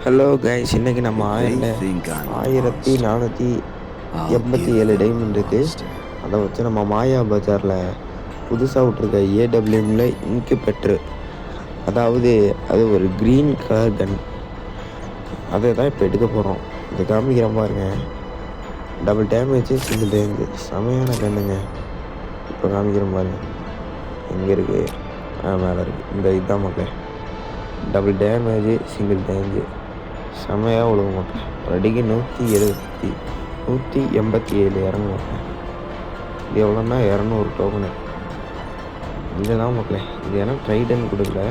Hello guys, இன்னைக்கு நம்ம If they think I'm a monster, I'll give 1487 them a diamond இருக்கு. monster. அதை வச்சு நம்ம மாயா பஜாரில் புதுசாக விட்ருக்க ஏடபிள்யூஎம்ல இங்கு பெட்ரு, அதாவது அது ஒரு க்ரீன் கலர் கன். அதை தான் இப்போ எடுக்க போகிறோம். இதை காமிக்கிற பாருங்க. டபுள் டேமேஜ், சிங்கிள் ரேஞ்சு, செமையான கண்ணுங்க. இப்போ காமிக்கிற பாருங்க. எங்கே இருக்குது? மேலே இருக்குது. இந்த இதுதான் மக்களே. டபுள் டேமேஜ், சிங்கிள் ரேஞ்சு, செமையாக உழுக மாட்டேன். ரெடிக்கு 187 இறங்குவோம். இது எவ்வளோன்னா 200 டோக்கனு. இதுதான் மக்களே. இது எனக்கு ட்ரைடன் கொடுக்கல.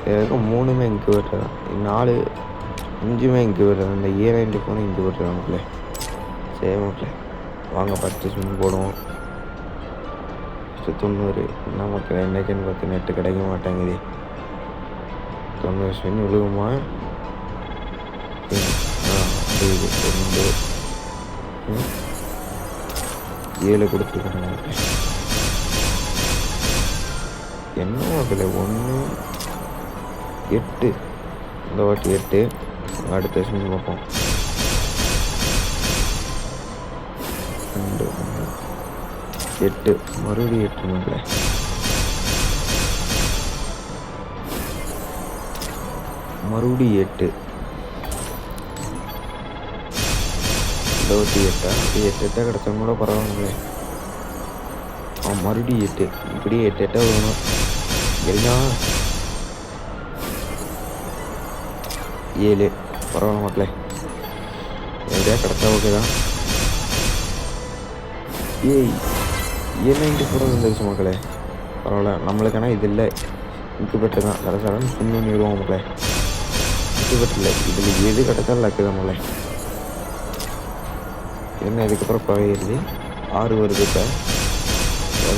இதுக்கு 3மே இன்குபேட்டர் தான். 4 5மே இன்குபேட்டர் தான். இந்த A90 போன இன்குபேட்டர் தான் மக்களே. சரி மக்களே, வாங்க பர்ச்சேஸ் பண்ணி போடுவோம். 90 என்ன மக்களே, என்னைக்குன்னு பார்த்து நெட்டு கிடைக்க மாட்டேங்குது. 90 ஸ்பின் விழுகுமா? 7 கொடுத்துருக்காங்க. என்ன அதில் 1 8, இந்த வாட்டி 8. அடுத்த செஞ்சு பார்ப்போம். 2 8, மறுபடியும் 8 மக்களே. மறுபடியும் 8. 28 கிடச்சா கூட பரவாயில்ல. மறுபடியும் 8. இப்படியே 8 வேணும். சரிங்களா? 7 பரவாயில்ல மக்களே. எப்படியா கிடச்சா ஓகே தான். A90 கூட வந்துருச்சு மக்களே. பரவாயில்ல, நம்மளுக்கான இது இல்லை. இன்குபேட்டர் தான். கடைசாலும் ஸ்பின் பண்ணிடுவோம் மக்களே. இன்குபேட்டர் இல்லை, இதில் எது கிடச்சாலும் லக்கு தான் மக்களே. என்ன இதுக்கப்புறம் குறையிறது 6 வருது. இப்போ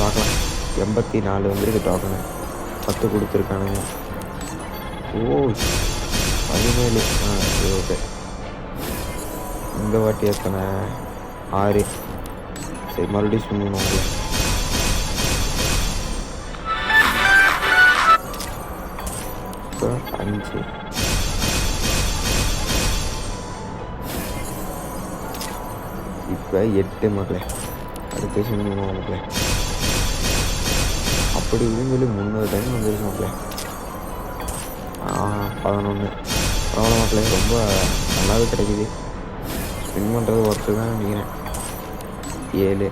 பார்க்கலாம். 84 வந்துருக்கு டோக்கனு. 10 கொடுத்துருக்கானுங்க. 17. சரி ஓகே. இந்த வாட்டி எத்தனை? 6. சரி, மறுபடியும் சொல்லணும். 5. இப்போ 8 மக்களே. அடுத்த சொல்லணும் மக்களே. அப்படி இப்படின்னு சொல்லி 300 டைம் வந்துருச்சு மக்களே. 11. பரவாயில்ல மக்களே, ரொம்ப நல்லாவே கிடைக்குது. ஸ்பின் பண்ணுறது ஒர்த்து தான் நினைக்கிறேன். 7.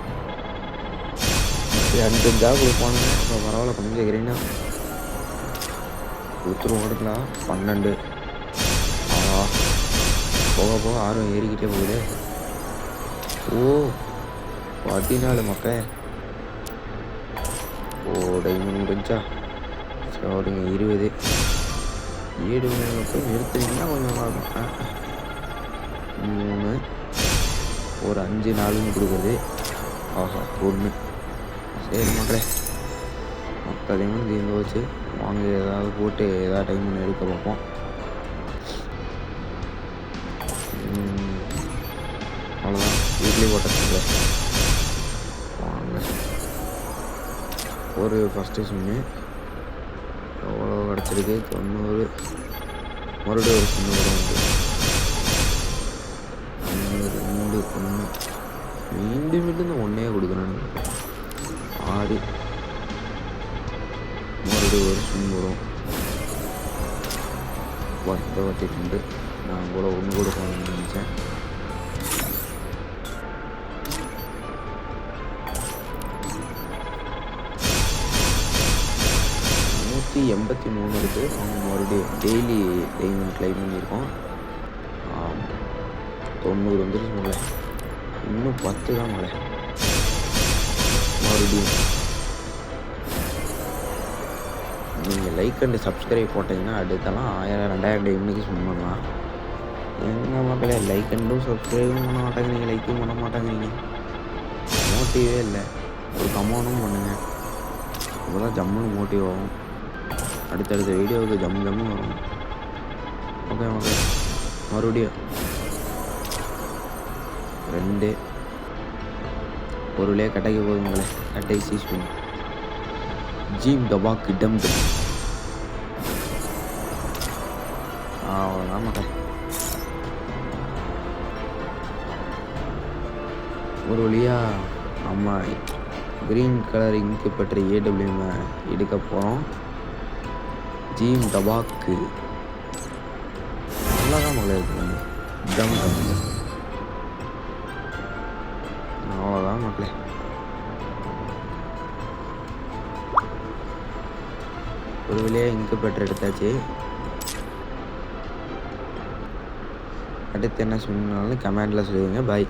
2 ஜாப் கொடுப்பானுங்க. இப்போ பரவாயில்ல, கொஞ்சம் கிரீனா கொடுத்துருவோம். எடுக்கலாம். 12. போக போக ஆர்வம் ஏறிக்கிட்டே போகுது. 14 மக்களே. டைமண்ட் முடிஞ்சா சரிங்க. 20. 7 போய் நிறுத்துனீங்கன்னா கொஞ்சம் நல்லாயிருக்கும். 3. ஒரு 5 4 கொடுக்குறது. 1. சரி மக்களே, மொத்த டைமண்ட் தீர்ந்து வச்சு வாங்க. ஏதாவது போட்டு ஏதாவது டைமண்ட் எடுக்க பார்ப்போம். அவ்வளோதான், வீட்லேயே போட்டதுல வாங்க. ஒரு ஃபஸ்ட்டு சிம்மு எவ்வளோ கிடச்சிருக்கு? 90. மறுபடியும் ஒரு சிம்மு கூட வந்து 2 1. மீண்டும் இந்த ஒன்றே கொடுக்குறானு. 6. மறுபடியும் ஒரு சிம்மு வரும். வாட்டி 2. நான் கூட 1 கூட போகணும்னு நினச்சேன். 183 இருக்குது. அவங்க மறுபடியும் டெய்லி டைமண்ட் கிளைம் பண்ணியிருக்கோம். 90 வந்துருச்சு மலை. இன்னும் 10 தான் மலை. மறுபடியும் நீங்கள் லைக் அண்டு சப்ஸ்கிரைப் போட்டிங்கன்னா அடுத்தலாம் 1000 2000 டைமண்ட்க்கு ஸ்பின் பண்ணலாம். எங்கள் மக்களே, லைக் அண்டும் சப்ஸ்கிரைபும் பண்ண மாட்டாங்க. நீங்கள் லைக்கும் பண்ண மாட்டாங்க. நீங்கள் மோட்டிவே இல்லை. ஒரு கமெண்டும் பண்ணுங்கள். அப்போ தான் ஜம்முன்னு மோட்டிவ் ஆகும். அடுத்தடுத்த வீடியோவுக்கு ஜம்மு வரும். Okay okay. மறுபடியும் 2. பொருளே கட்டைக்கு போகுங்களே. கட்டை சீஸ் பண்ணி ஜீம் டபாக்கு டம் டம். அவ்வளோதான் மக்களே. ஒரு வழியாக நம்ம க்ரீன் கலர் இங்கு பெற்ற ஏடபிள்யூஎம் எடுக்க போகிறோம். ஜீம் டபாக்கு நல்லா தான் மக்களே இருக்குங்க. அவ்வளோதான் மக்களே. ஒரு வழியாக இங்கு பெற்ற எடுத்தாச்சு. அடுத்து என்ன சொன்னாலும் கமெண்டில் சொல்லுவீங்க. பாய்.